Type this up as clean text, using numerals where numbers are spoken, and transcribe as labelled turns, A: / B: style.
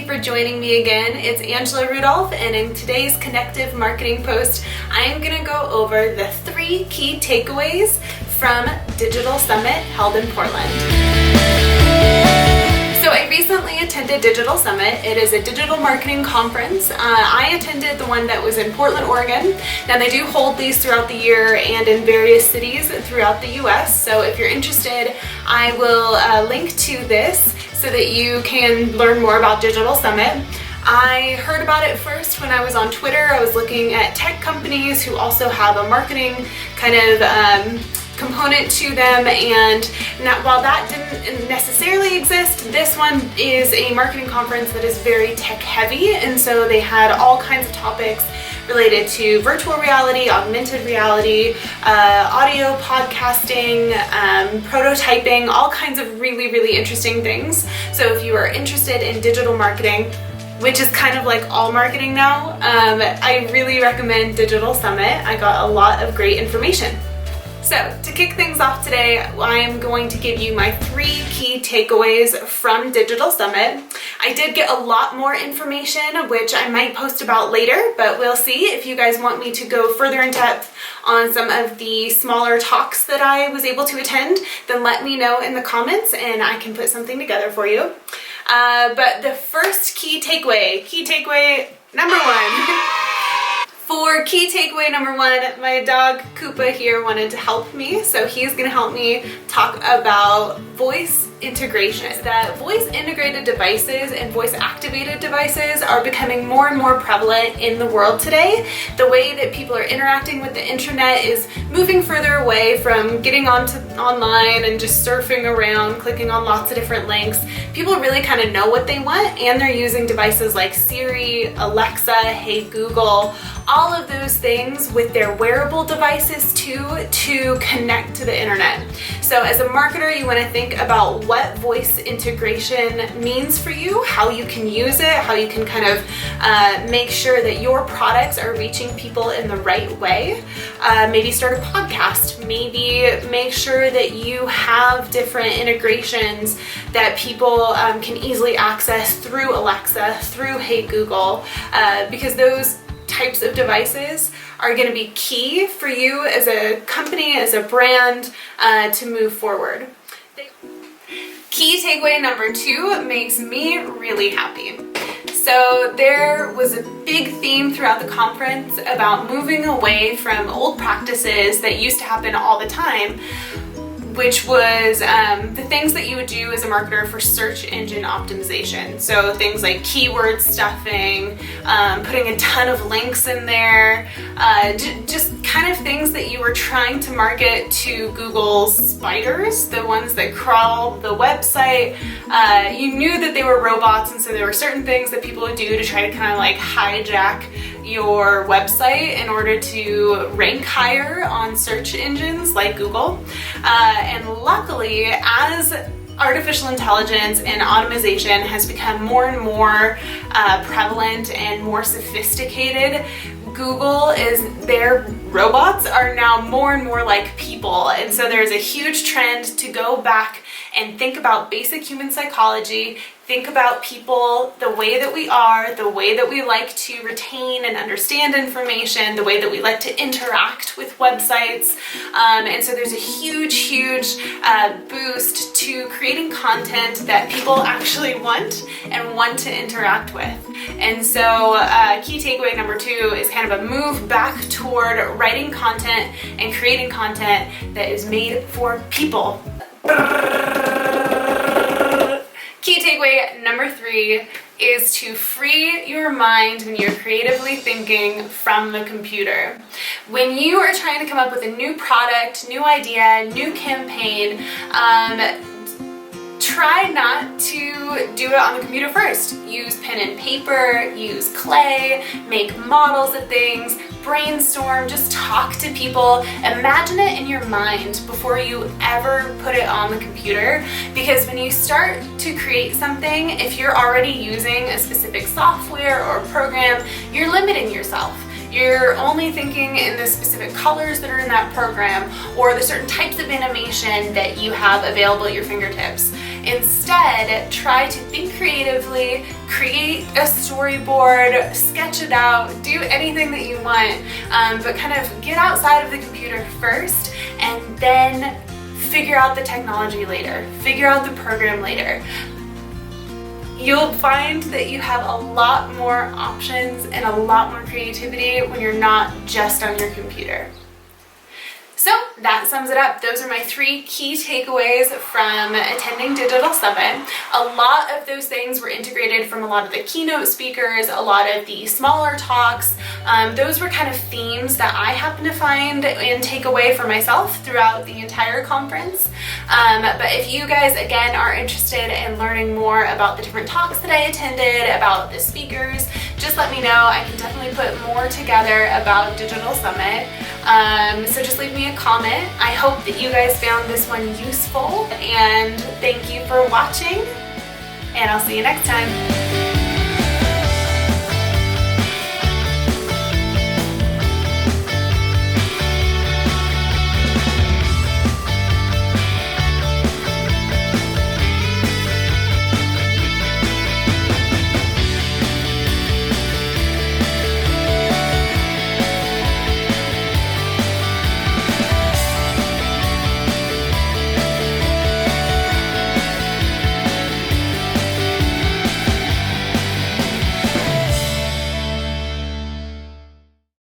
A: you for joining me again. It's Angela Rudolph, and in today's Connective Marketing post, I am going to go over the 3 key takeaways from Digital Summit held in Portland. So I recently attended Digital Summit. It is a digital marketing conference. I attended the one that was in Portland, Oregon. Now they do hold these throughout the year and in various cities throughout the US. So if you're interested, I will link to this so that you can learn more about Digital Summit. I heard about it first when I was on Twitter. I was looking at tech companies who also have a marketing kind of component to them, and while that didn't necessarily exist, this one is a marketing conference that is very tech heavy, and so they had all kinds of topics related to virtual reality, augmented reality, audio podcasting, prototyping, all kinds of really interesting things. So if you are interested in digital marketing, which is kind of like all marketing now, I really recommend Digital Summit. I got a lot of great information. So to kick things off today, I am going to give you my 3 key takeaways from Digital Summit. I did get a lot more information, which I might post about later, but we'll see. If you guys want me to go further in depth on some of the smaller talks that I was able to attend, then let me know in the comments and I can put something together for you. But the first key takeaway number 1. For key takeaway number 1, my dog Koopa here wanted to help me, so he's going to help me talk about voice integration. That voice integrated devices and voice activated devices are becoming more and more prevalent in the world today. The way that people are interacting with the internet is moving further away from getting onto online and just surfing around, clicking on lots of different links. People really kind of know what they want, and they're using devices like Siri, Alexa, Hey Google, all of those things with their wearable devices too, to connect to the internet. So as a marketer, you want to think about what voice integration means for you, how you can use it, how you can kind of make sure that your products are reaching people in the right way. Maybe start a podcast, maybe make sure that you have different integrations that people can easily access through Alexa, through Hey Google, because those types of devices are going to be key for you as a company, as a brand, to move forward. Key takeaway number 2 makes me really happy. So there was a big theme throughout the conference about moving away from old practices that used to happen all the time, which was the things that you would do as a marketer for search engine optimization. So things like keyword stuffing, putting a ton of links in there, just kind of things that you were trying to market to Google's spiders, the ones that crawl the website. You knew that they were robots, and so there were certain things that people would do to try to kind of like hijack your website in order to rank higher on search engines like Google. And luckily, as artificial intelligence and automation has become more and more prevalent and more sophisticated, their robots are now more and more like people. And so there's a huge trend to go back and think about basic human psychology, think about people, the way that we are, the way that we like to retain and understand information, the way that we like to interact with websites. And so there's a huge boost to creating content that people actually want and want to interact with. And so key takeaway number 2 is kind of a move back toward writing content and creating content that is made for people. Key takeaway number 3 is to free your mind when you're creatively thinking from the computer. When you are trying to come up with a new product, new idea, new campaign, try not to do it on the computer first. Use pen and paper, use clay, make models of things, brainstorm, just talk to people, imagine it in your mind before you ever put it on the computer, because when you start to create something, if you're already using a specific software or program, you're limiting yourself. You're only thinking in the specific colors that are in that program or the certain types of animation that you have available at your fingertips. Instead, try to think creatively, create a storyboard, sketch it out, do anything that you want, but kind of get outside of the computer first and then figure out the technology later, figure out the program later. You'll find that you have a lot more options and a lot more creativity when you're not just on your computer. So that sums it up. Those are my 3 key takeaways from attending Digital Summit. A lot of those things were integrated from a lot of the keynote speakers, a lot of the smaller talks. Those were kind of themes that I happened to find and take away for myself throughout the entire conference. But if you guys, again, are interested in learning more about the different talks that I attended, about the speakers, just let me know. I can definitely put more together about Digital Summit. So just leave me a comment. I hope that you guys found this one useful, and thank you for watching, and I'll see you next time.